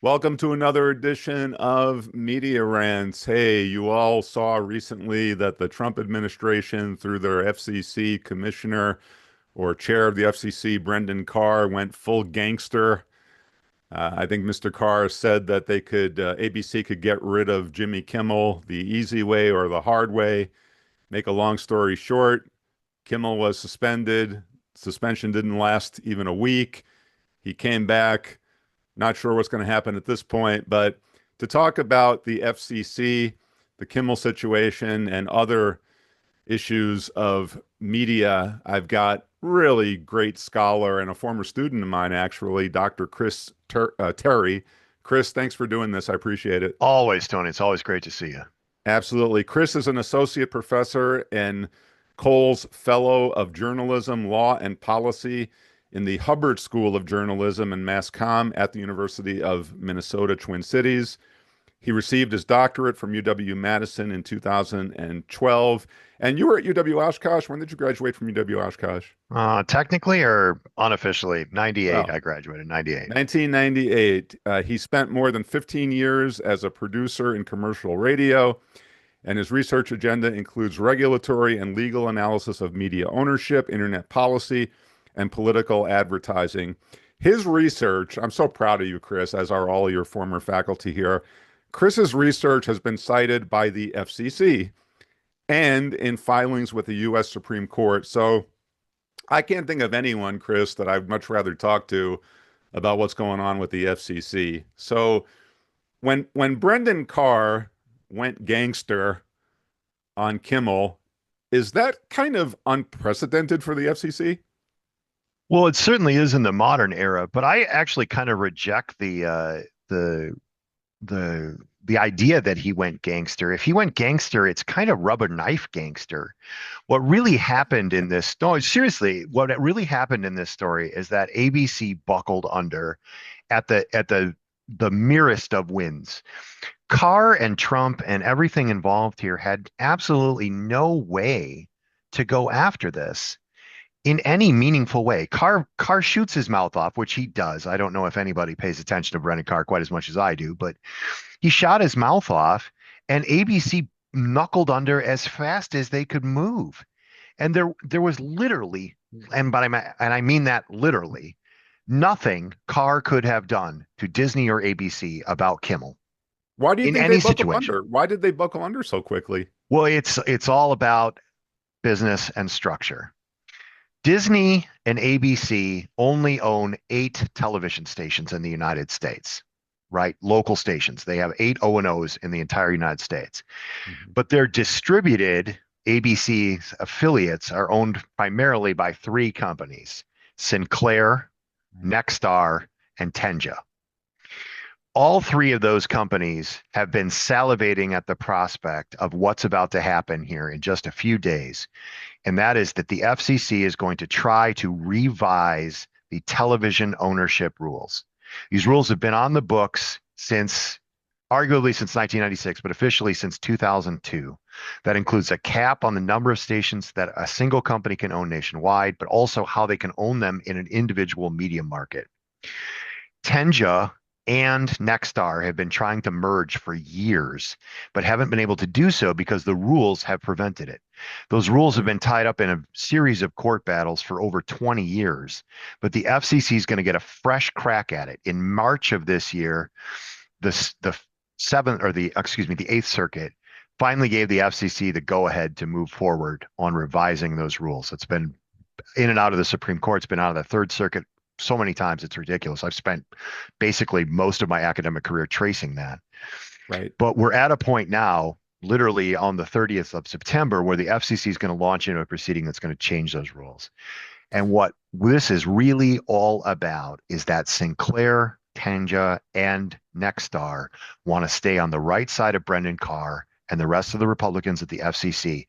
Welcome to another edition of Media Rants. Hey, you all saw recently that the Trump administration, through their FCC commissioner or chair of the FCC, Brendan Carr, went full gangster. I think Mr. Carr said that ABC could get rid of Jimmy Kimmel the easy way or the hard way. Make a long story short, Kimmel was suspended. Suspension didn't last even a week. He came back. Not sure what's going to happen at this point, but to talk about the FCC, the Kimmel situation, and other issues of media, I've got really great scholar and a former student of mine, actually, Dr. Terry. Chris, thanks for doing this. I appreciate it. Always, Tony. It's always great to see you. Absolutely. Chris is an associate professor and Cole's Fellow of Journalism, Law, and Policy in the Hubbard School of Journalism and Mass Comm at the University of Minnesota, Twin Cities. He received his doctorate from UW-Madison in 2012. And you were at UW-Oshkosh. When did you graduate from UW-Oshkosh? Technically or unofficially, 98. Well, I graduated 98. 1998. He spent more than 15 years as a producer in commercial radio, and his research agenda includes regulatory and legal analysis of media ownership, internet policy, and political advertising. His research, I'm so proud of you, Chris, as are all your former faculty here. Chris's research has been cited by the FCC and in filings with the U.S. Supreme Court. So I can't think of anyone, Chris, that I'd much rather talk to about what's going on with the FCC. So when Brendan Carr went gangster on Kimmel, is that kind of unprecedented for the FCC? Well, it certainly is in the modern era, but I actually kind of reject the idea that he went gangster. If he went gangster, it's kind of rubber knife gangster. What really happened in this story, seriously, what really happened in this story is that ABC buckled under at the merest of wins. Carr and Trump and everything involved here had absolutely no way to go after this in any meaningful way. Carr shoots his mouth off, which he does. I don't know if anybody pays attention to Brendan Carr quite as much as I do, but he shot his mouth off, and ABC knuckled under as fast as they could move. And there was literally, and I mean that literally, nothing Carr could have done to Disney or ABC about Kimmel Why do you in think they any buckled situation. under? Why did they buckle under so quickly? Well, it's all about business and structure. Disney and ABC only own 8 television stations in the United States, right? Local stations. They have 8 O&Os in the entire United States. Mhm. But they're distributed, ABC's affiliates are owned primarily by 3 companies: Sinclair, Nexstar, and Tenja. All 3 of those companies have been salivating at the prospect of what's about to happen here in just a few days. And that is that the FCC is going to try to revise the television ownership rules. These rules have been on the books arguably since 1996, but officially since 2002. That includes a cap on the number of stations that a single company can own nationwide, but also how they can own them in an individual media market. Tenja and Nexstar have been trying to merge for years, but haven't been able to do so because the rules have prevented it. Those rules have been tied up in a series of court battles for over 20 years, but the FCC is going to get a fresh crack at it. In March of this year, the Eighth Circuit finally gave the FCC the go-ahead to move forward on revising those rules. It's been in and out of the Supreme Court. It's been out of the Third Circuit so many times, it's ridiculous. I've spent basically most of my academic career tracing that. Right. But we're at a point now, literally on the 30th of September, where the FCC is going to launch into a proceeding that's going to change those rules. And what this is really all about is that Sinclair, Tenja, and Nexstar want to stay on the right side of Brendan Carr and the rest of the Republicans at the FCC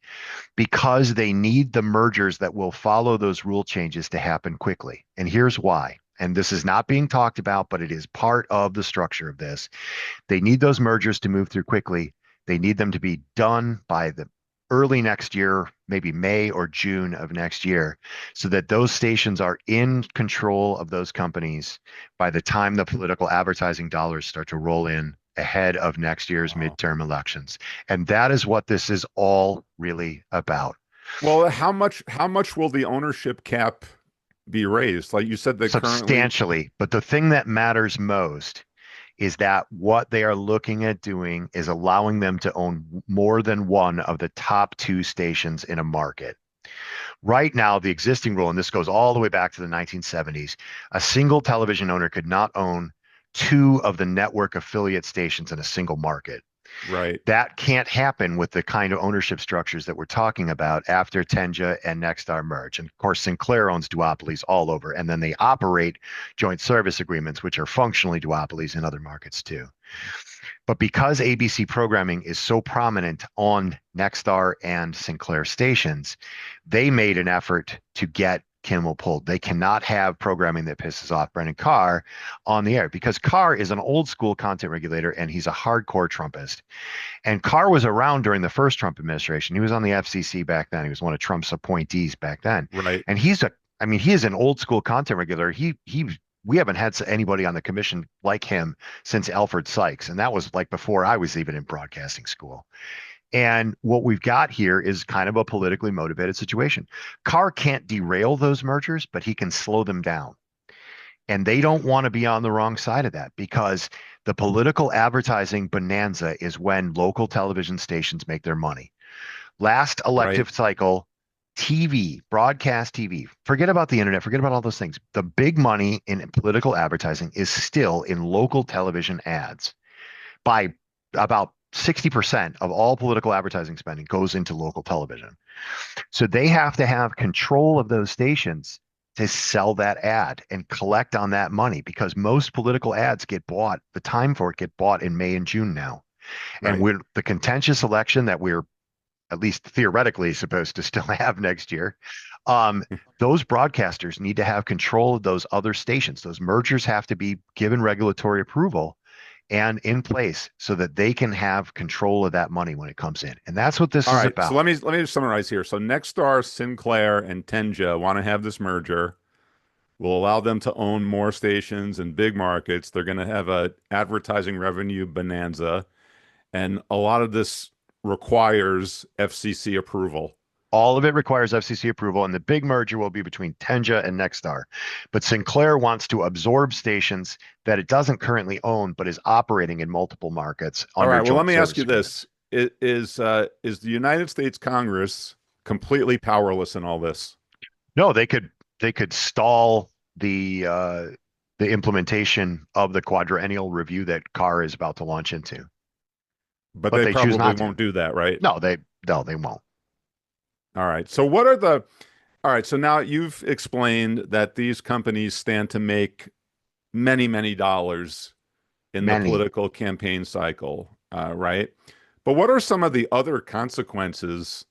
because they need the mergers that will follow those rule changes to happen quickly. And here's why. And this is not being talked about, but it is part of the structure of this. They need those mergers to move through quickly. They need them to be done by the early next year, maybe May or June of next year, so that those stations are in control of those companies by the time the political advertising dollars start to roll in ahead of next year's Wow. midterm elections. And that is what this is all really about. Well, how much will the ownership cap be raised? Like you said that currently, Substantially. But the thing that matters most is that what they are looking at doing is allowing them to own more than one of the top two stations in a market. Right now, the existing rule, and this goes all the way back to the 1970s, a single television owner could not own two of the network affiliate stations in a single market. right, That can't happen with the kind of ownership structures that we're talking about after Tenja and Nexstar merge. And of course, Sinclair owns duopolies all over, and then they operate joint service agreements, which are functionally duopolies in other markets too. But because ABC programming is so prominent on Nexstar and Sinclair stations, they made an effort to get Kimmel pulled. They cannot have programming that pisses off Brendan Carr on the air because Carr is an old school content regulator and he's a hardcore Trumpist. And Carr was around during the first Trump administration. He was on the FCC back then. He was one of Trump's appointees back then. right. And he is an old school content regulator. We haven't had anybody on the commission like him since Alfred Sykes. And that was like before I was even in broadcasting school. And what we've got here is kind of a politically motivated situation. Carr can't derail those mergers, but he can slow them down. And they don't want to be on the wrong side of that because the political advertising bonanza is when local television stations make their money. Last elective cycle, TV, broadcast TV, forget about the internet, forget about all those things. The big money in political advertising is still in local television ads. By about 60% of all political advertising spending goes into local television. So they have to have control of those stations to sell that ad and collect on that money because most political ads get bought, the time for it get bought in May and June now. Right. And with the contentious election that we're at least theoretically supposed to still have next year, those broadcasters need to have control of those other stations. Those mergers have to be given regulatory approval and in place so that they can have control of that money when it comes in. And that's what this All is right. about. So let me just summarize here. So Nexstar, Sinclair, and Tenja want to have this merger. Will allow them to own more stations in big markets. They're going to have a advertising revenue bonanza, and a lot of this requires FCC approval. All of it requires FCC approval, and the big merger will be between Tenja and Nexstar. But Sinclair wants to absorb stations that it doesn't currently own, but is operating in multiple markets All under right. Well, let joint me ask service you agreements. this: is the United States Congress completely powerless in all this? No, they could stall the implementation of the quadrennial review that Carr is about to launch into, But but they they choose probably not to. won't do that, right? No, they won't. All right. So what are the all right, so now you've explained that these companies stand to make many, many dollars in the Many. political campaign cycle, right? But what are some of the other consequences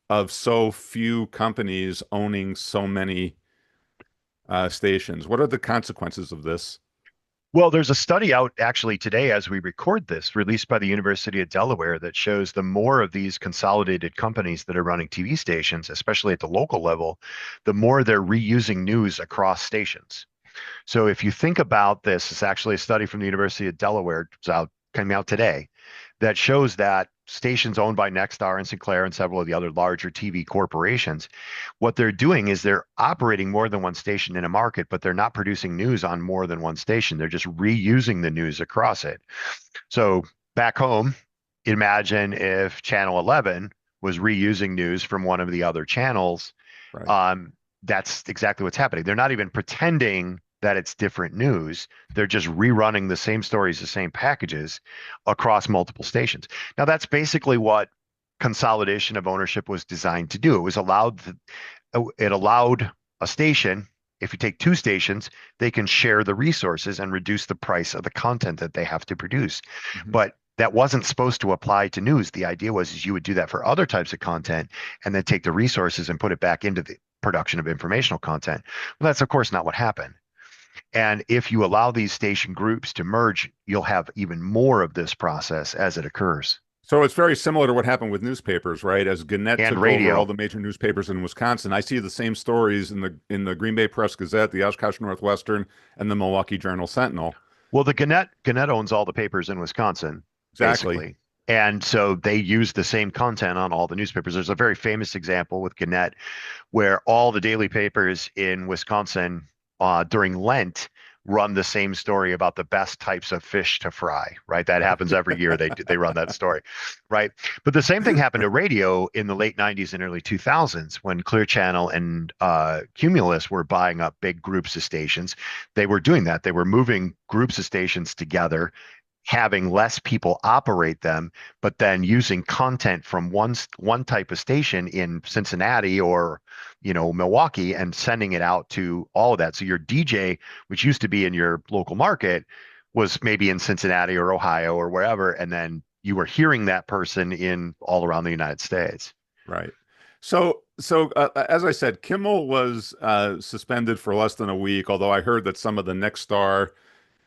of so few companies owning so many stations? What are the consequences of this? Well, there's a study out actually today as we record this, released by the University of Delaware, that shows the more of these consolidated companies that are running TV stations, especially at the local level, the more they're reusing news across stations. So if you think about this, it's actually a study from the University of Delaware, coming out today, that shows that stations owned by Nexstar and Sinclair and several of the other larger TV corporations, what they're doing is they're operating more than one station in a market, but they're not producing news on more than one station. They're just reusing the news across it. So back home, imagine if Channel 11 was reusing news from one of the other channels. Right. That's exactly what's happening. They're not even pretending that it's different news. They're just rerunning the same stories, the same packages across multiple stations. Now, that's basically what consolidation of ownership was designed to do. It allowed a station, if you take two stations, they can share the resources and reduce the price of the content that they have to produce. Mhm. But that wasn't supposed to apply to news. The idea was you would do that for other types of content and then take the resources and put it back into the production of informational content. Well, that's of course not what happened. And if you allow these station groups to merge, you'll have even more of this process as it occurs. So it's very similar to what happened with newspapers, right? As Gannett and took over all radio. the major newspapers in Wisconsin, I see the same stories in the Green Bay Press Gazette, the Oshkosh Northwestern, and the Milwaukee Journal Sentinel. Well, the Gannett owns all the papers in Wisconsin, Exactly. basically. And so they use the same content on all the newspapers. There's a very famous example with Gannett where all the daily papers in Wisconsin during Lent run the same story about the best types of fish to fry, right? That happens every year. They run that story, right? But the same thing happened to radio in the late 90s and early 2000s when Clear Channel and Cumulus were buying up big groups of stations. They were doing that. They were moving groups of stations together, having less people operate them, but then using content from one type of station in Cincinnati or Milwaukee and sending it out to all of that. So your DJ, which used to be in your local market, was maybe in Cincinnati or Ohio or wherever, and then you were hearing that person in all around the United States. Right. As I said, Kimmel was suspended for less than a week, although I heard that some of the Nexstar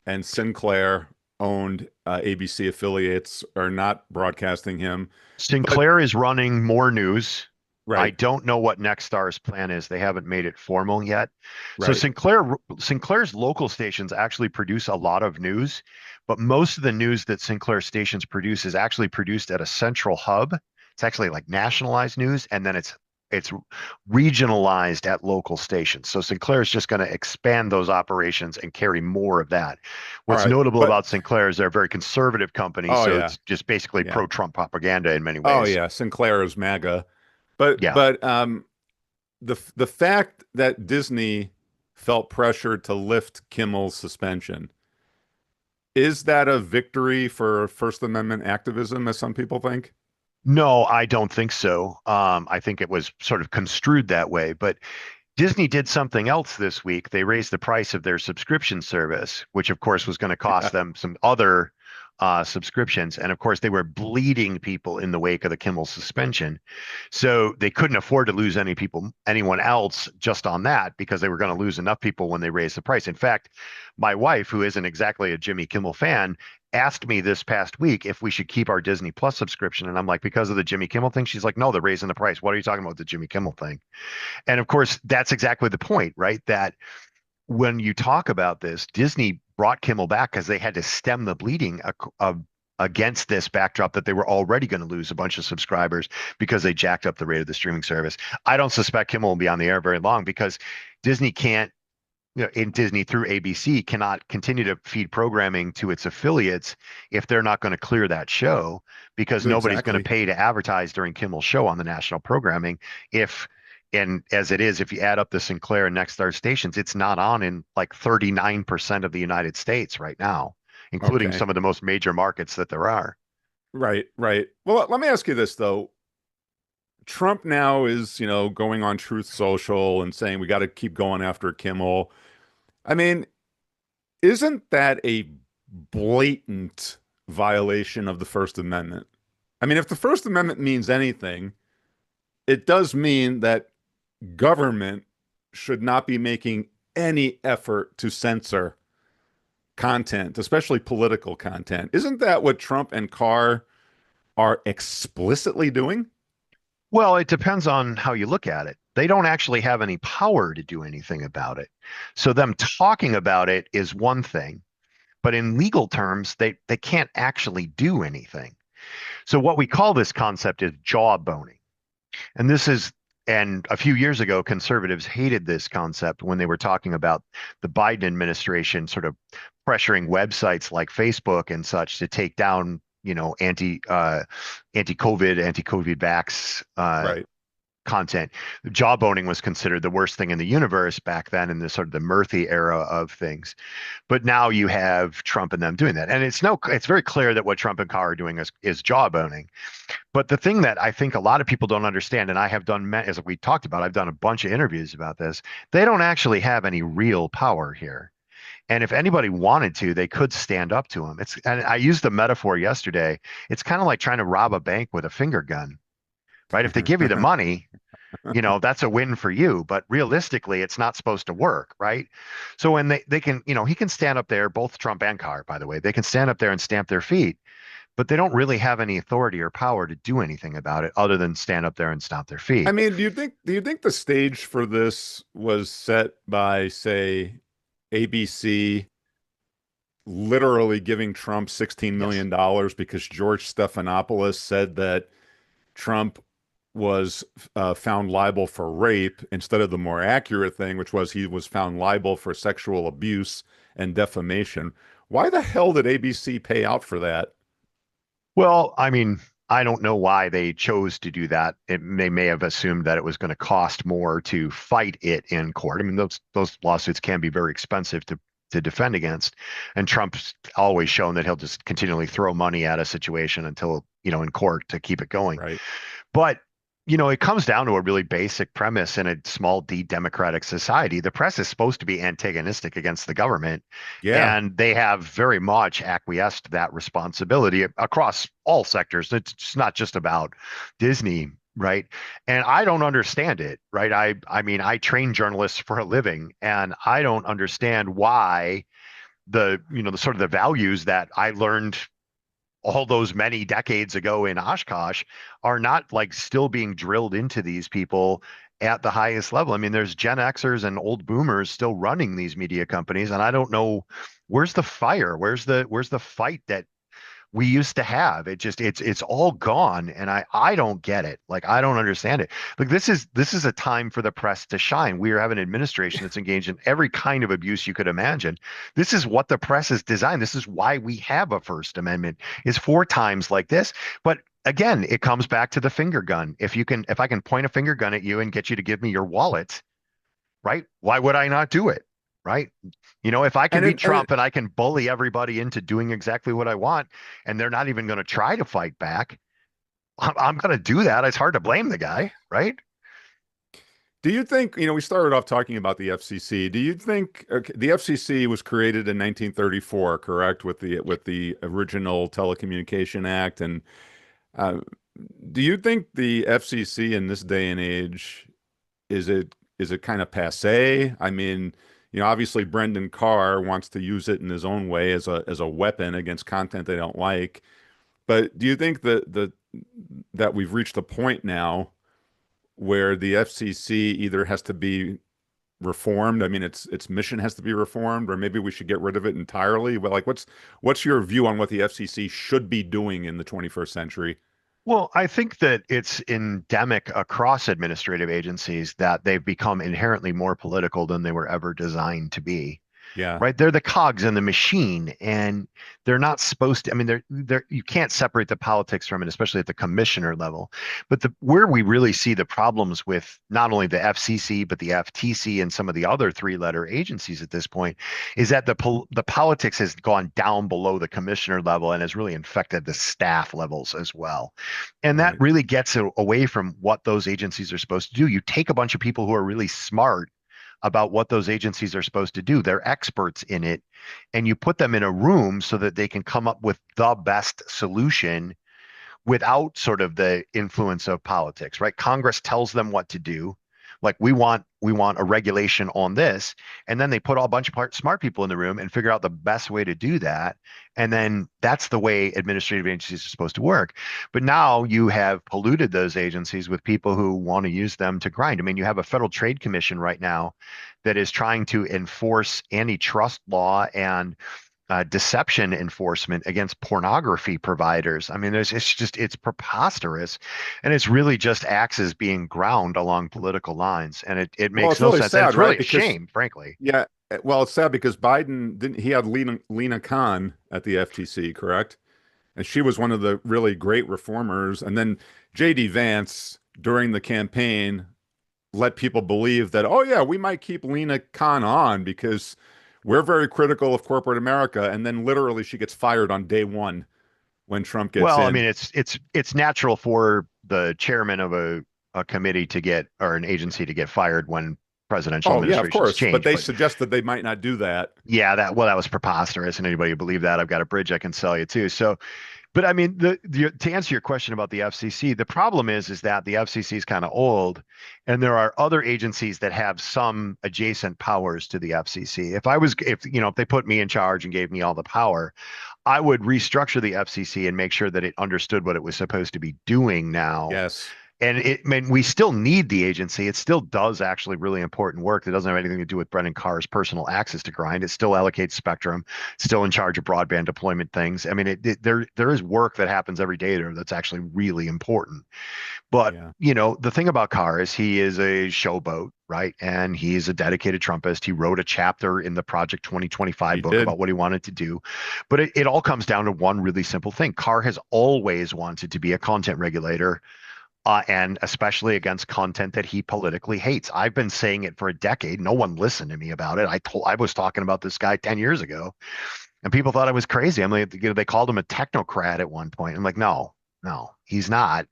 and Sinclair owned ABC affiliates are not broadcasting him. But Sinclair is running more news. I right, don't know what Nexstar's plan is. They haven't made it formal yet. So right. Sinclair's local stations actually produce a lot of news, but most of the news that Sinclair stations produce is actually produced at a central hub. It's actually like nationalized news, and then it's regionalized at local stations. So Sinclair is just going to expand those operations and carry more of that. All What's right. notable But about Sinclair is they're a very conservative company, oh so yeah, it's just basically yeah. pro-Trump propaganda in many Oh ways. yeah, Sinclair is MAGA. But Yeah. but the fact that Disney felt pressure to lift Kimmel's suspension, is that a victory for First Amendment activism, as some people think? No, I don't think so. I think it was sort of construed that way. But Disney did something else this week. They raised the price of their subscription service, which of course was going to cost them some other subscriptions. And of course, they were bleeding people in the wake of the Kimmel suspension. So they couldn't afford to lose anyone else just on that because they were going to lose enough people when they raised the price. In fact, my wife, who isn't exactly a Jimmy Kimmel fan, asked me this past week if we should keep our Disney Plus subscription. And I'm like, because of the Jimmy Kimmel thing? She's like, no, they're raising the price. What are you talking about with the Jimmy Kimmel thing? And of course, that's exactly the point, right? That when you talk about this, Disney brought Kimmel back because they had to stem the bleeding against this backdrop that they were already going to lose a bunch of subscribers because they jacked up the rate of the streaming service. I don't suspect Kimmel will be on the air very long because Disney can't, in Disney through ABC cannot continue to feed programming to its affiliates if they're not going to clear that show because nobody's going to Exactly. pay to advertise during Kimmel's show on the national programming if and as it is, if you add up the Sinclair and Nexstar stations, it's not on in like 39% of the United States right now, including Okay. some of the most major markets that there are. Right, right. Well, let me ask you this though. Trump now is, going on Truth Social and saying we got to keep going after Kimmel. I mean, isn't that a blatant violation of the First Amendment? I mean, if the First Amendment means anything, it does mean that government should not be making any effort to censor content, especially political content. Isn't that what Trump and Carr are explicitly doing? Well, it depends on how you look at it. They don't actually have any power to do anything about it. So them talking about it is one thing, but in legal terms, they can't actually do anything. So what we call this concept is jawboning. And this is, and a few years ago, conservatives hated this concept when they were talking about the Biden administration sort of pressuring websites like Facebook and such to take down, anti-COVID vax Right. content. Jawboning was considered the worst thing in the universe back then in the sort of the Murphy era of things. But now you have Trump and them doing that. And it's very clear that what Trump and Carr are doing is jawboning. But the thing that I think a lot of people don't understand, and I have done, as we talked about, I've done a bunch of interviews about this, they don't actually have any real power here. And if anybody wanted to, they could stand up to them. And I used the metaphor yesterday. It's kind of like trying to rob a bank with a finger gun, right? If they give you the money, that's a win for you. But realistically, it's not supposed to work, right? So when they can, he can stand up there, both Trump and Carr, by the way, they can stand up there and stamp their feet. but they don't really have any authority or power to do anything about it other than stand up there and stomp their I feet. mean, do you think the stage for this was set by, say, ABC literally giving Trump $16 Yes. million dollars because George Stephanopoulos said that Trump was found liable for rape instead of the more accurate thing, which was he was found liable for sexual abuse and defamation? Why the hell did ABC pay out for that? Well, I mean, I don't know why they chose to do that. They may have assumed that it was going to cost more to fight it in court. I mean, those lawsuits can be very expensive to defend against, and Trump's always shown that he'll just continually throw money at a situation until, in court to keep it going. Right. But, it comes down to a really basic premise in a small d democratic society. The press is supposed to be antagonistic against the government, Yeah. and they have very much acquiesced that responsibility across all sectors. It's not just about Disney, right? And I don't understand it, right? I mean, I train journalists for a living, and I don't understand why the sort of the values that I learned all those many decades ago in Oshkosh are not like still being drilled into these people at the highest level. I mean, there's Gen Xers and old boomers still running these media companies, and I don't know where's the fire, where's the fight that we used to have. It's all gone, and I don't get it. Like, I don't understand it. Like, this is a time for the press to shine. We have an administration that's engaged in every kind of abuse you could imagine. This is what the press is designed. This is why we have a First Amendment, is for times like this. But again, it comes back to the finger gun. If I can point a finger gun at you and get you to give me your wallet, right? Why would I not do it? Right? If I can And be it, and it, Trump and I can bully everybody into doing exactly what I want, and they're not even going to try to fight back, I'm going to do that. It's hard to blame the guy, right? do you think, we started off talking about the FCC. Do you think okay, the FCC was created in 1934, correct, with the original Telecommunication Act? And uh, do you think the FCC in this day and age is it kind of passé? I mean, obviously Brendan Carr wants to use it in his own way as a weapon against content they don't like. But do you think that we've reached a point now where the FCC either has to be reformed? I mean, its mission has to be reformed, or maybe we should get rid of it entirely. Well, like, what's your view on what the FCC should be doing in the 21st century? Well, I think that it's endemic across administrative agencies that they've become inherently more political than they were ever designed to be. Yeah. Right? They're the cogs in the machine, and they're not supposed to. I mean, they're you can't separate the politics from it, especially at the commissioner level. But where we really see the problems with not only the FCC but the FTC and some of the other three-letter agencies at this point is that the politics has gone down below the commissioner level and has really infected the staff levels as well. And that Right. really gets away from what those agencies are supposed to do. You take a bunch of people who are really smart about what those agencies are supposed to do. They're experts in it, and you put them in a room so that they can come up with the best solution without sort of the influence of politics, right? Congress tells them what to do. Like, we want a regulation on this, and then they put all a bunch of smart people in the room and figure out the best way to do that. And then that's the way administrative agencies are supposed to work. But now you have polluted those agencies with people who want to use them to grind. I mean, you have a Federal Trade Commission right now that is trying to enforce antitrust law and deception enforcement against pornography providers. I mean, it's preposterous, and it's really just axes being ground along political lines, and it Well, makes it's no really sense, and sad, it's right? really a Because shame, frankly. yeah, well, it's sad because Biden didn't he had Lena Khan at the FTC, correct? And she was one of the really great reformers. And then JD Vance during the campaign let people believe that, oh yeah, we might keep Lena Khan on because we're very critical of corporate America. And then literally she gets fired on day one when Trump gets Well, I in. mean, it's natural for the chairman of a committee to get, or an agency to get fired when presidential Oh yeah, of administrations course. But change. they But suggested they might not do that. yeah, that was preposterous, and anybody who believe that, I've got a bridge I can sell you too. So, but I mean, to answer your question about the FCC, the problem is that the FCC is kind of old, and there are other agencies that have some adjacent powers to the FCC. If they put me in charge and gave me all the power, I would restructure the FCC and make sure that it understood what it was supposed to be doing now. Yes. And I mean, we still need the agency. It still does actually really important work that doesn't have anything to do with Brendan Carr's personal access to grind. It still allocates spectrum, still in charge of broadband deployment things. I mean, there is work that happens every day there that's actually really important. But Yeah. the thing about Carr is he is a showboat, right? And he's a dedicated Trumpist. He wrote a chapter in the Project 2025 He book did. about what he wanted to do. But it all comes down to one really simple thing. Carr has always wanted to be a content regulator, and especially against content that he politically hates. I've been saying it for a decade. No one listened to me about it. I was talking about this guy 10 years ago, and people thought I was crazy. I'm like, they called him a technocrat at one point. I'm like, no, no, he's not.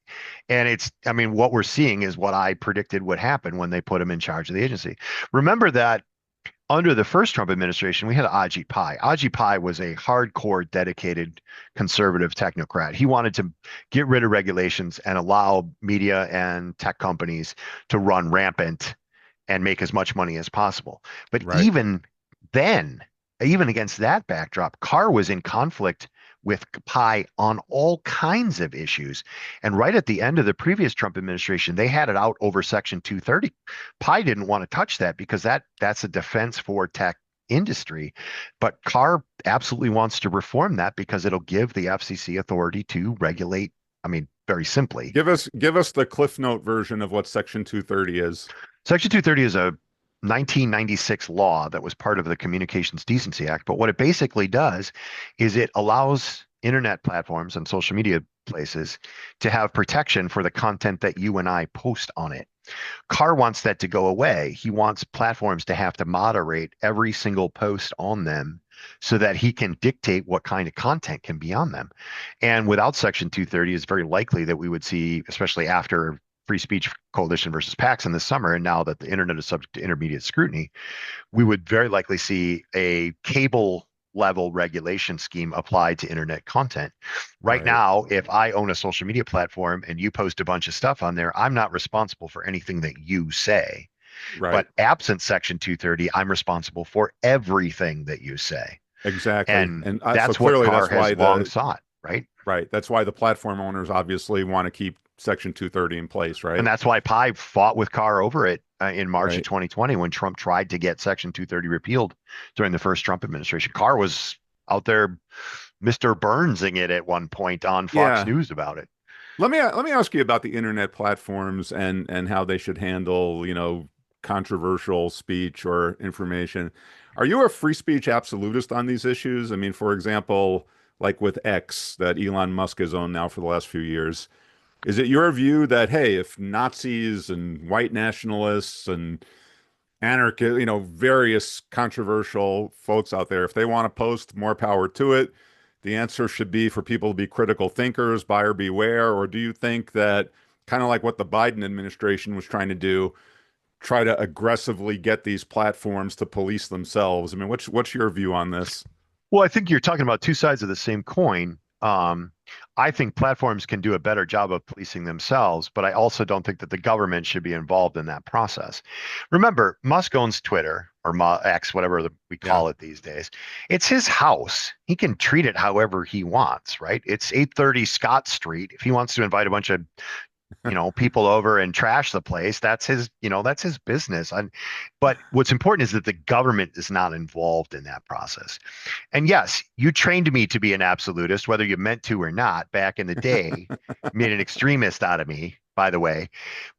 And I mean, what we're seeing is what I predicted would happen when they put him in charge of the agency. Remember that under the first Trump administration, we had Ajit Pai. Ajit Pai was a hardcore, dedicated conservative technocrat. He wanted to get rid of regulations and allow media and tech companies to run rampant and make as much money as possible. But Right. even then, even against that backdrop, Carr was in conflict with Pai on all kinds of issues. And right at the end of the previous Trump administration, they had it out over Section 230. Pai didn't want to touch that because that's a defense for tech industry. But Carr absolutely wants to reform that because it'll give the FCC authority to regulate. I mean, very simply. Give us the Cliff Note version of what Section 230 is. Section 230 is a 1996 law that was part of the Communications Decency Act. But what it basically does is it allows internet platforms and social media places to have protection for the content that you and I post on it. Carr wants that to go away. He wants platforms to have to moderate every single post on them so that he can dictate what kind of content can be on them. And without Section 230, it's very likely that we would see, especially after Free Speech Coalition versus Paxson this summer, and now that the internet is subject to intermediate scrutiny, we would very likely see a cable level regulation scheme applied to internet content. Right Right. now, if I own a social media platform and you post a bunch of stuff on there, I'm not responsible for anything that you say. Right. But absent Section 230, I'm responsible for everything that you say. Exactly. And And so that's what clearly Carr that's why has long sought, right? the platform owners obviously want to keep Section 230 in place, And right? that's why Pai fought with Carr over it in March of Right. 2020 when Trump tried to get Section 230 repealed during the first Trump administration. Carr was out there, Mr. Burnsing it at one point on Fox Yeah. News about it. Let me ask you about the internet platforms and how they should handle, controversial speech or information. Are you a free speech absolutist on these issues? I mean, for example, like with X that Elon Musk has owned now for the last few years, is it your view that, hey, if Nazis and white nationalists and anarchists, various controversial folks out there, if they want to post, more power to it? The answer should be for people to be critical thinkers, buyer beware, or do you think that kind of like what the Biden administration was trying to do, try to aggressively get these platforms to police themselves? I mean, what's your view on this? Well, I think you're talking about two sides of the same coin. I think platforms can do a better job of policing themselves, but I also don't think that the government should be involved in that process. Remember, Musk owns Twitter or X, whatever we Yeah. call it these days. It's his house. He can treat it however he wants, right? It's 830 Scott Street. If he wants to invite a bunch of people over and trash the place, that's his business. But what's important is that the government is not involved in that process. And yes, you trained me to be an absolutist, whether you meant to or not, back in the day, made an extremist out of me, by the way.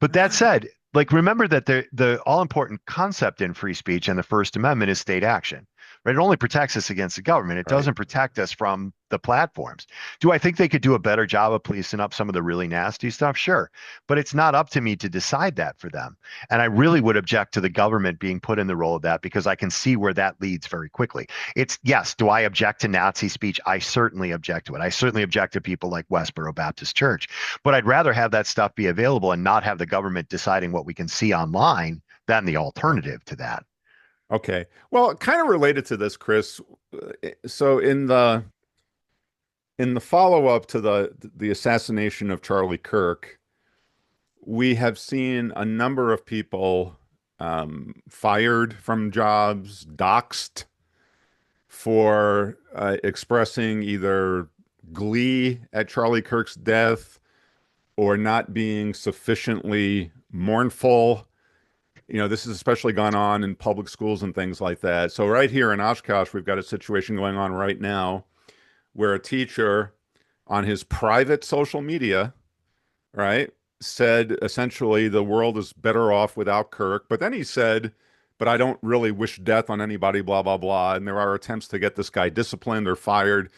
But that said, like, remember that the all important concept in free speech and the First Amendment is state action. Right? It only protects us against the government. It Right. doesn't protect us from the platforms. Do I think they could do a better job of policing up some of the really nasty stuff? Sure. But it's not up to me to decide that for them. And I really would object to the government being put in the role of that because I can see where that leads very quickly. It's yes, do I object to Nazi speech? I certainly object to it. I certainly object to people like Westboro Baptist Church. But I'd rather have that stuff be available and not have the government deciding what we can see online than the Right. alternative to that. Okay. Well, kind of related to this, Chris. So in the follow-up to the assassination of Charlie Kirk, we have seen a number of people fired from jobs, doxxed, for expressing either glee at Charlie Kirk's death or not being sufficiently mournful. This has especially gone on in public schools and things like that. So right here in Oshkosh, we've got a situation going on right now where a teacher on his private social media, right, said essentially the world is better off without Kirk. But then he said, but I don't really wish death on anybody, blah, blah, blah. And there are attempts to get this guy disciplined or fired.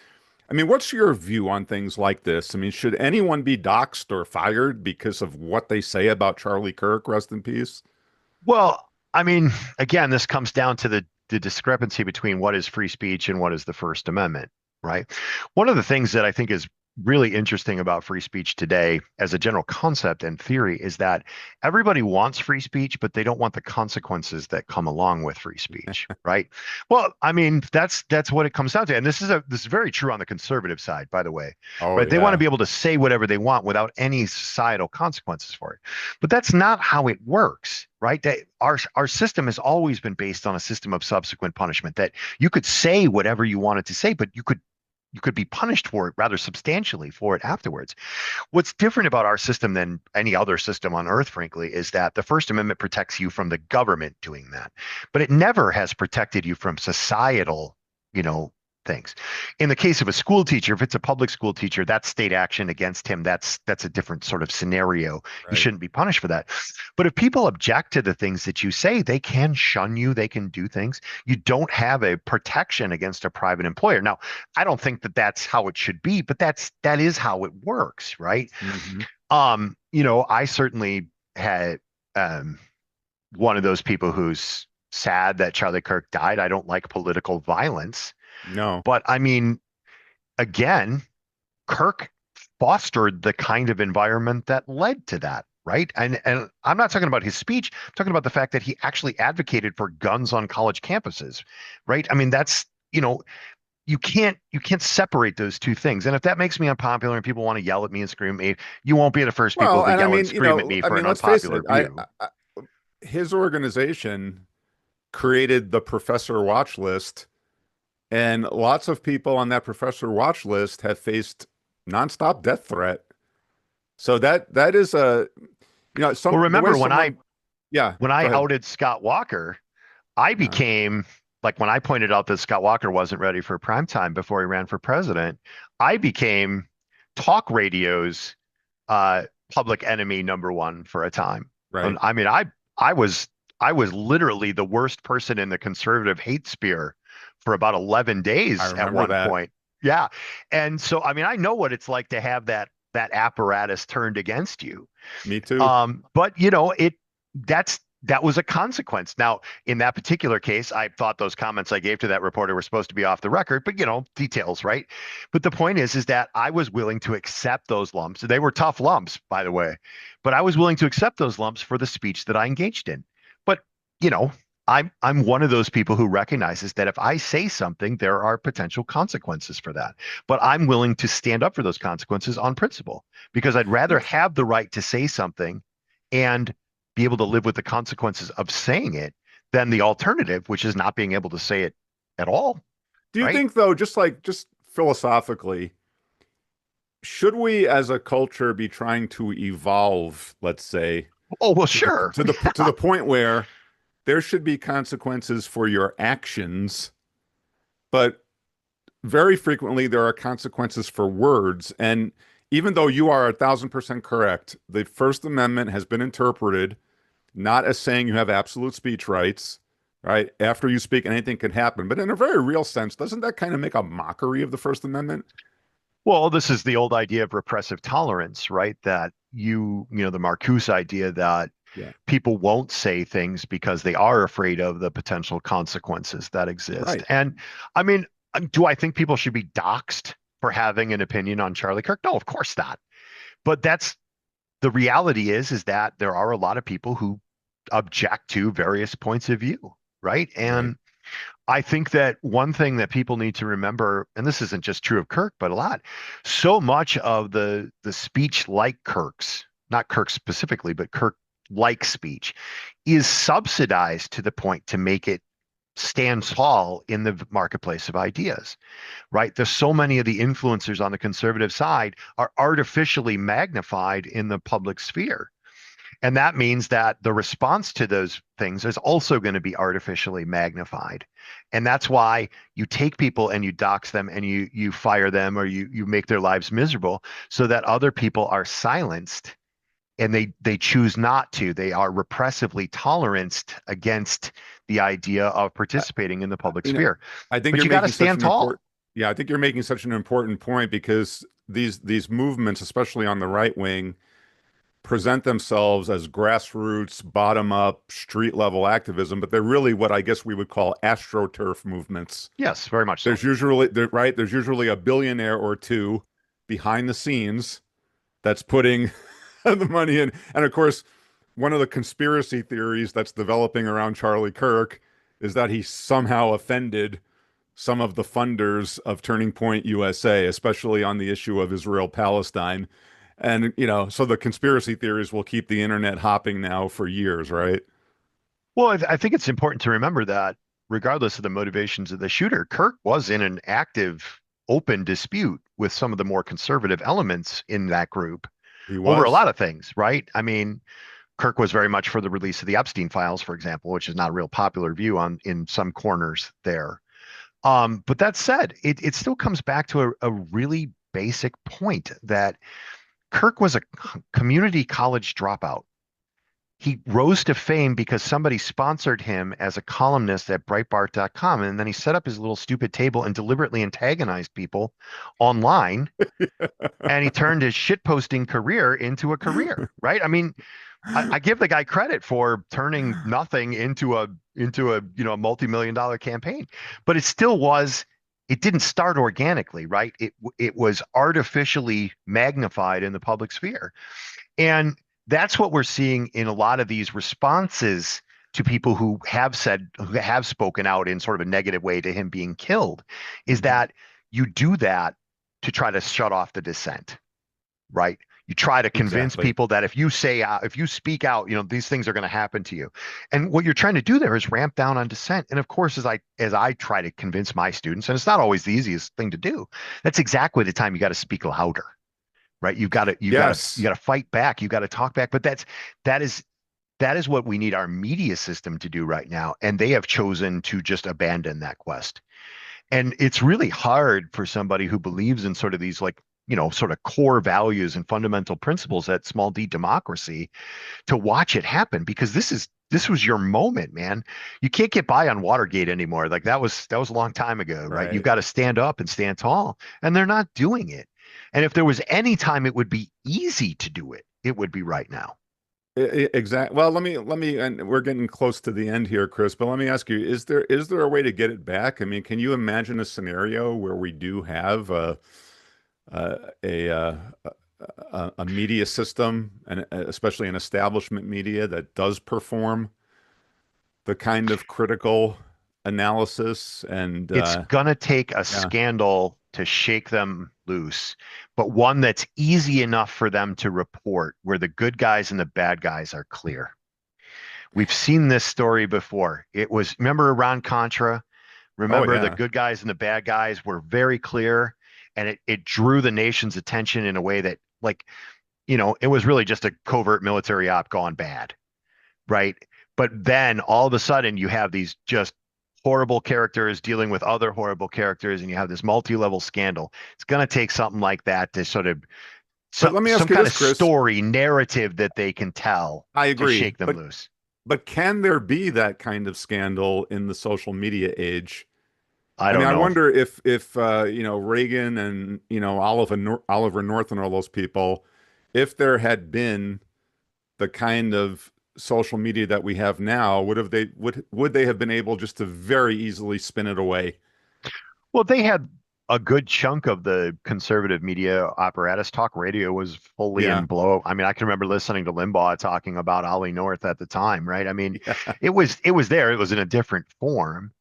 I mean, what's your view on things like this? I mean, should anyone be doxxed or fired because of what they say about Charlie Kirk? Rest in peace. Well, I mean, again, this comes down to the discrepancy between what is free speech and what is the First Amendment, right? One of the things that I think is really interesting about free speech today as a general concept and theory is that everybody wants free speech, but they don't want the consequences that come along with free speech, right? Well, I mean, that's what it comes down to. And this is very true on the conservative side, by the way, Oh, right? They want to yeah. be able to say whatever they want without any societal consequences for it. But that's not how it works, right? That our system has always been based on a system of subsequent punishment, that you could say whatever you wanted to say, but you could be punished for it rather substantially for it afterwards. What's different about our system than any other system on earth, frankly, is that the First Amendment protects you from the government doing that, but it never has protected you from societal, things. In the case of a school teacher, if it's a public school teacher, that's state action against him. That's a different sort of scenario. You Right. shouldn't be punished for that. But if people object to the things that you say, they can shun you, they can do things. You don't have a protection against a private employer. Now, I don't think that that's how it should be, but that is how it works, right? Hmm. I certainly had one of those people who's sad that Charlie Kirk died. I don't like political violence. No. But I mean, again, Kirk fostered the kind of environment that led to that, right? And I'm not talking about his speech. I'm talking about the fact that he actually advocated for guns on college campuses, right? I mean, that's, you can't separate those two things. And if that makes me unpopular and people want to yell at me and scream at me, you won't be the first people Well, to and I yell and mean, scream at me I for mean, an let's face unpopular it. view. His organization created the Professor Watch List, and lots of people on that Professor Watch List have faced nonstop death threat. So that is Well, the way remember when I someone, yeah, when go I ahead. outed Scott Walker, I Yeah, became like when I pointed out that Scott Walker wasn't ready for prime time before he ran for president, I became talk radio's uh, public enemy number one for a time. And right. I mean, I was literally the worst person in the conservative hate spear for about 11 I days at remember one that. point. Yeah. And so I mean, I know what it's like to have that apparatus turned against you. Me too. But that was a consequence. Now, in that particular case, I thought those comments I gave to that reporter were supposed to be off the record, but details, right? But the point is that I was willing to accept those lumps. They were tough lumps, by the way, but I was willing to accept those lumps for the speech that I engaged in. But, you know, I'm one of those people who recognizes that if I say something, there are potential consequences for that. But I'm willing to stand up for those consequences on principle because I'd rather have the right to say something and be able to live with the consequences of saying it than the alternative, which is not being able to say it at all, Do you right? think though, just philosophically, should we as a culture be trying to evolve, let's say, Oh, well, to the sure. to the point where there should be consequences for your actions, but very frequently there are consequences for words. And even though you are 1,000% correct, the First Amendment has been interpreted not as saying you have absolute speech rights, right? After you speak, anything can happen. But in a very real sense, doesn't that kind of make a mockery of the First Amendment? Well, this is the old idea of repressive tolerance, right? That the Marcuse idea that Yeah, people won't say things because they are afraid of the potential consequences that exist. right. And I mean, do I think people should be doxxed for having an opinion on Charlie Kirk? No, of course not. But that's the reality is that there are a lot of people who object to various points of view, right? Right. And I think that one thing that people need to remember, and this isn't just true of Kirk, but a lot, so much of the speech like Kirk's, not Kirk specifically, but Kirk like speech is subsidized to the point to make it stand tall in the marketplace of ideas, right? There's so many of the influencers on the conservative side are artificially magnified in the public sphere. And that means that the response to those things is also going to be artificially magnified. And that's why you take people and you dox them and you fire them, or you make their lives miserable so that other people are silenced, and they choose not to. They are repressively tolerant against the idea of I, participating in the public you know, sphere. I think But you're you got to making such stand an tall. important, yeah, I think you're making such an important point because these movements, especially on the right wing, present themselves as grassroots, bottom up, street level activism, but they're really what I guess we would call astroturf movements. Yes, very much so. There's usually a billionaire or two behind the scenes that's putting the money in. And of course, one of the conspiracy theories that's developing around Charlie Kirk is that he somehow offended some of the funders of Turning Point USA, especially on the issue of Israel Palestine. And, so the conspiracy theories will keep the internet hopping now for years, right? Well, I think it's important to remember that regardless of the motivations of the shooter, Kirk was in an active, open dispute with some of the more conservative elements in that group He over a was. lot of things, right? I mean, Kirk was very much for the release of the Epstein files, for example, which is not a real popular view on in some corners there. But that said, it still comes back to a really basic point that Kirk was a community college dropout. He rose to fame because somebody sponsored him as a columnist at Breitbart.com. And then he set up his little stupid table and deliberately antagonized people online. And he turned his shitposting career into a career, right? I mean, I give the guy credit for turning nothing into a a multi-million-dollar campaign, but it still was. It didn't start organically, right? It was artificially magnified in the public sphere, and that's what we're seeing in a lot of these responses to people who have spoken out in sort of a negative way to him being killed, is Mhm. that you do that to try to shut off the dissent, right? You try to convince Exactly. people that if you speak out, these things are going to happen to you. And what you're trying to do there is ramp down on dissent. And of course, as I try to convince my students, and it's not always the easiest thing to do, that's exactly the time you got to speak louder, right? You got to Yes. fight back. You got to talk back. But that is that is what we need our media system to do right now. And they have chosen to just abandon that quest. And it's really hard for somebody who believes in sort of these, like, sort of core values and fundamental principles at small d democracy, to watch it happen, because this was your moment, man. You can't get by on Watergate anymore. Like, that was a long time ago, right? You've Right. got to stand up and stand tall, and they're not doing it. And if there was any time it would be easy to do it, it would be right now. Exactly. Well, and we're getting close to the end here, Chris, but let me ask you, is there a way to get it back? I mean, can you imagine a scenario where we do have a a media system, and especially an establishment media that does perform the kind of critical analysis and It's gonna take a yeah. scandal to shake them loose, but one that's easy enough for them to report, where the good guys and the bad guys are clear. We've seen this story before. Remember Iran-Contra? Oh Remember, the yeah. good guys and the bad guys were very clear, and it drew the nation's attention in a way that, like, it was really just a covert military op gone bad, right? But then all of a sudden you have these just horrible characters dealing with other horrible characters, and you have this multi-level scandal. It's going to take something like that to sort of But some let me some ask you kind this, of Chris. story narrative that they can tell I to agree, shake them loose. but can there be that kind of scandal in the social media age? I I mean, don't I know. wonder if Reagan and Oliver North and all those people, if there had been the kind of social media that we have now, would they have been able just to very easily spin it away? Well, they had a good chunk of the conservative media apparatus. Talk radio was fully in Yeah, blow. I mean, I can remember listening to Limbaugh talking about Ollie North at the time, right? I mean, yeah. it was there. It was in a different form,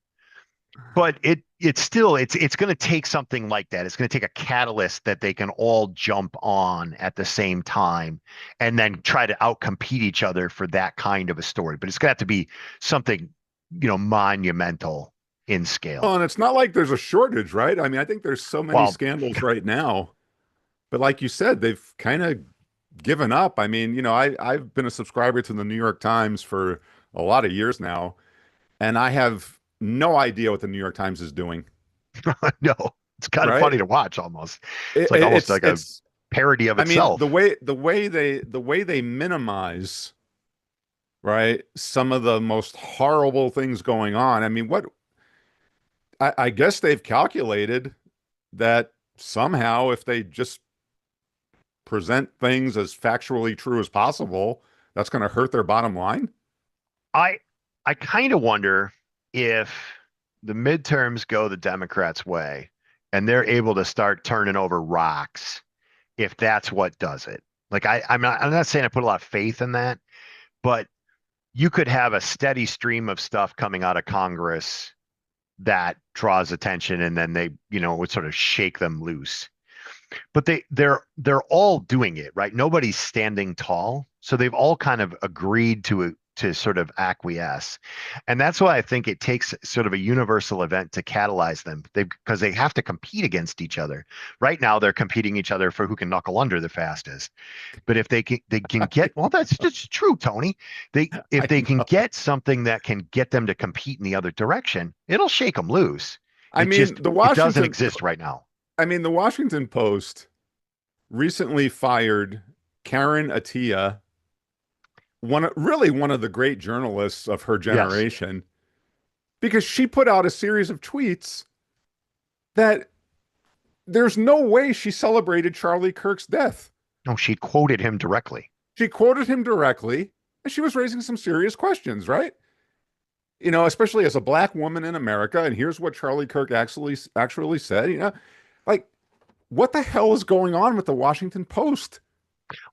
but it's going to take something like that. It's going to take a catalyst that they can all jump on at the same time, and then try to outcompete each other for that kind of a story. But it's going to have to be something monumental in scale. Well, and it's not like there's a shortage, right? I mean, I think there's so many Well, scandals right now, but like you said, they've kind of given up. I mean, I've been a subscriber to the New York Times for a lot of years now, and I have no idea what the New York Times is doing, no, it's kind of right? funny to watch almost. It, It's like it- almost it's like a it's parody of I mean, itself. the way they minimize, right, some of the most horrible things going on. I mean, what I guess they've calculated that somehow if they just present things as factually true as possible, that's going to hurt their bottom line. I I kind of wonder if the midterms go the Democrats' way and they're able to start turning over rocks, if that's what does it. Like I'm not saying I put a lot of faith in that, but you could have a steady stream of stuff coming out of Congress that draws attention and then they, would sort of shake them loose. But they're all doing it, right? Nobody's standing tall. So they've all kind of agreed to sort of acquiesce. And that's why I think it takes sort of a universal event to catalyze them. Because they have to compete against each other. Right now they're competing each other for who can knuckle under the fastest. But if they can get, well, that's just true, Tony. If I they can know. get something that can get them to compete in the other direction, it'll shake them loose. I mean, It doesn't exist right now. The Washington Post recently fired Karen Attiah, one of the great journalists of her Yes. generation, because she put out a series of tweets that there's no way she celebrated Charlie Kirk's death. No, she quoted him directly. She quoted him directly, and she was raising some serious questions, right? Especially as a black woman in America, and here's what Charlie Kirk actually said, like what the hell is going on with the Washington Post?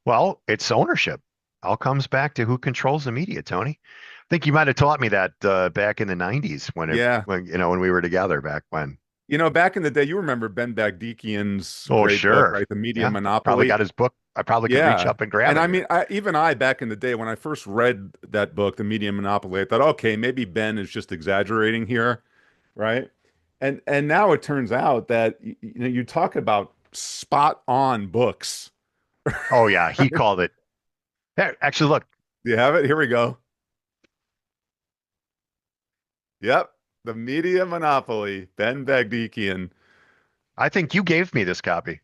Well, it's ownership. All comes back to who controls the media, Tony. I think you might have taught me that back in the 90s Yeah. when we were together back when. Back in the day, you remember Ben Bagdikian's Oh, great book, sure. right? The Media Yeah. Probably Monopoly. got his book. I probably could reach Yeah. up and grab And it I mean, here. even I, back in the day when I first read that book, The Media Monopoly, I thought, okay, maybe Ben is just exaggerating here, right? And now it turns out that you talk about spot on books. Oh, yeah. He called it. Actually, look, Do you have it? Here we go. Yep. The Media Monopoly, Ben Bagdikian. I think you gave me this copy.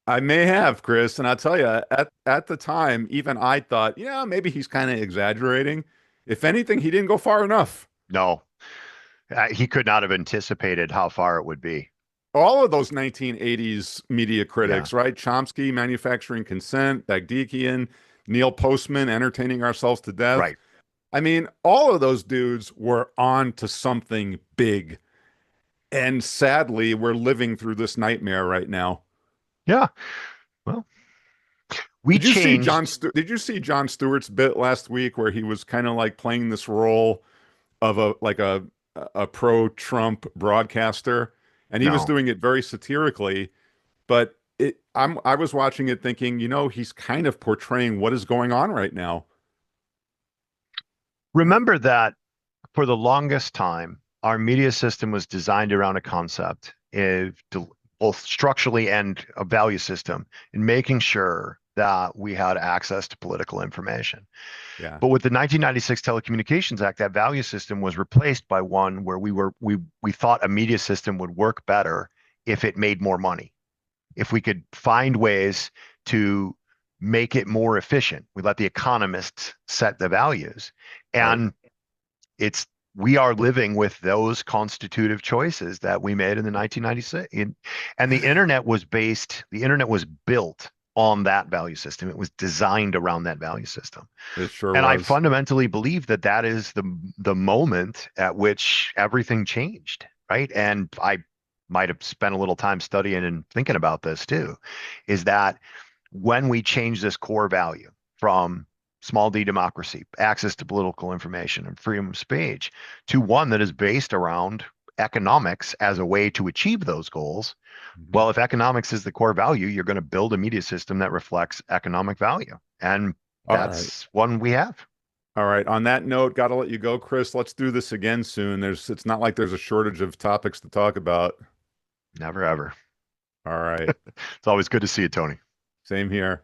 I may have, Chris, and I'll tell you, at the time, even I thought, yeah, maybe he's kind of exaggerating. If anything, he didn't go far enough. No, he could not have anticipated how far it would be. All of those 1980s media Yeah, critics, right? Chomsky, Manufacturing Consent, Bagdikian, Neil Postman, Entertaining Ourselves to Death. right. I mean, all of those dudes were on to something big. And sadly, we're living through this nightmare right now. Yeah. Well, we changed. Did you see Jon Stewart's bit last week where he was kind of like playing this role of a pro-Trump broadcaster, and he was No. doing it very satirically, but I was watching it thinking, he's kind of portraying what is going on right now. Remember that for the longest time, our media system was designed around a concept, both structurally and a value system, in making sure that we had access to political information. Yeah. But with the 1996 Telecommunications Act, that value system was replaced by one where we thought a media system would work better if it made more money, if we could find ways to make it more efficient. We let the economists set the values, Right. and it's we are living with those constitutive choices that we made in the 1996. And the internet was built on that value system. It was designed around that value system. It sure And I was. fundamentally believe that that is the moment at which everything changed, right? And I might have spent a little time studying and thinking about this too, is that when we change this core value from small d democracy, access to political information and freedom of speech, to one that is based around economics as a way to achieve those goals. Mhm. Well, if economics is the core value, you're going to build a media system that reflects economic value. And All right. that's one we have. All right. On that note, got to let you go, Chris. Let's do this again soon. It's not like there's a shortage of topics to talk about. Never ever. All right. It's always good to see you, Tony. Same here.